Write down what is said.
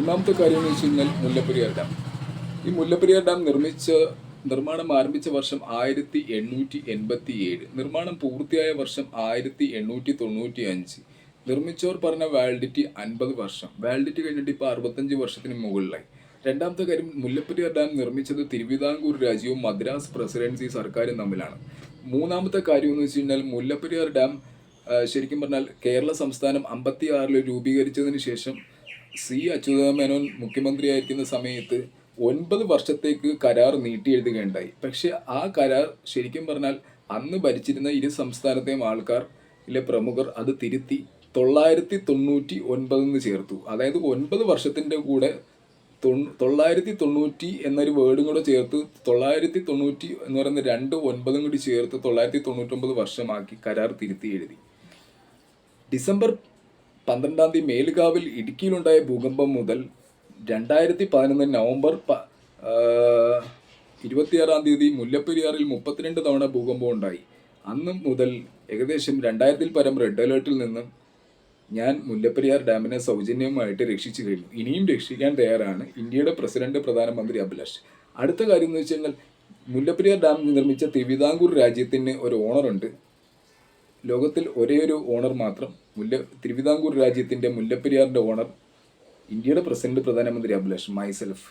ഒന്നാമത്തെ കാര്യം എന്ന് വെച്ച് കഴിഞ്ഞാൽ മുല്ലപ്പെരിയാർ ഡാം. ഈ മുല്ലപ്പെരിയാർ ഡാം നിർമ്മാണം ആരംഭിച്ച വർഷം 1887. നിർമ്മാണം പൂർത്തിയായ വർഷം 1895. നിർമ്മിച്ചവർ പറഞ്ഞ വാലിഡിറ്റി 50 വർഷം. വാലിഡിറ്റി കഴിഞ്ഞിട്ട് ഇപ്പോൾ 65 വർഷത്തിന് മുകളിലായി. രണ്ടാമത്തെ കാര്യം, മുല്ലപ്പെരിയാർ ഡാം നിർമ്മിച്ചത് തിരുവിതാംകൂർ രാജ്യവും മദ്രാസ് പ്രസിഡൻസി സർക്കാരും തമ്മിലാണ്. മൂന്നാമത്തെ കാര്യം എന്ന് വെച്ച് കഴിഞ്ഞാൽ മുല്ലപ്പെരിയാർ ഡാം ശരിക്കും പറഞ്ഞാൽ കേരള സംസ്ഥാനം 56 രൂപീകരിച്ചതിന് ശേഷം അച്യുതമേനോൻ മുഖ്യമന്ത്രിയായിരിക്കുന്ന സമയത്ത് 9 വർഷത്തേക്ക് കരാർ നീട്ടി എഴുതുകയുണ്ടായി. പക്ഷെ ആ കരാർ ശരിക്കും പറഞ്ഞാൽ അന്ന് ഭരിച്ചിരുന്ന ഇരു സംസ്ഥാനത്തെയും ആൾക്കാരിലെ പ്രമുഖർ അത് തിരുത്തി 999 ചേർത്തു. അതായത് 9 വർഷത്തിൻ്റെ കൂടെ 990 എന്നൊരു വേർഡും കൂടെ ചേർത്ത് 990 എന്ന് പറയുന്ന 2 9 കൂടി ചേർത്ത് 999 വർഷമാക്കി കരാർ തിരുത്തി എഴുതി. ഡിസംബർ 12 മേലുകാവിൽ ഇടുക്കിയിലുണ്ടായ ഭൂകമ്പം മുതൽ 2011 നവംബർ 26 മുല്ലപ്പെരിയാറിൽ 32 തവണ ഭൂകമ്പം ഉണ്ടായി. അന്ന് മുതൽ ഏകദേശം 2000-ൽ പരം റെഡ് അലേർട്ടിൽ നിന്നും ഞാൻ മുല്ലപ്പെരിയാർ ഡാമിനെ സൗജന്യമായിട്ട് രക്ഷിച്ചു കഴിഞ്ഞു. ഇനിയും രക്ഷിക്കാൻ തയ്യാറാണ് ഇന്ത്യയുടെ പ്രസിഡന്റ് പ്രധാനമന്ത്രി അഭിലാഷ്. അടുത്ത കാര്യം എന്ന് വെച്ച് കഴിഞ്ഞാൽ മുല്ലപ്പെരിയാർ ഡാം നിർമ്മിച്ച തിരുവിതാംകൂർ രാജ്യത്തിന് ഒരു ഓണറുണ്ട്. ലോകത്തിൽ ഒരേ ഒരു ഓണർ മാത്രം. തിരുവിതാംകൂർ രാജ്യത്തിൻ്റെ മുല്ലപ്പെരിയാറിൻ്റെ ഓണർ ഇന്ത്യയുടെ പ്രസിഡന്റ് പ്രധാനമന്ത്രി അഭിലാഷ്, മൈസെൽഫ്.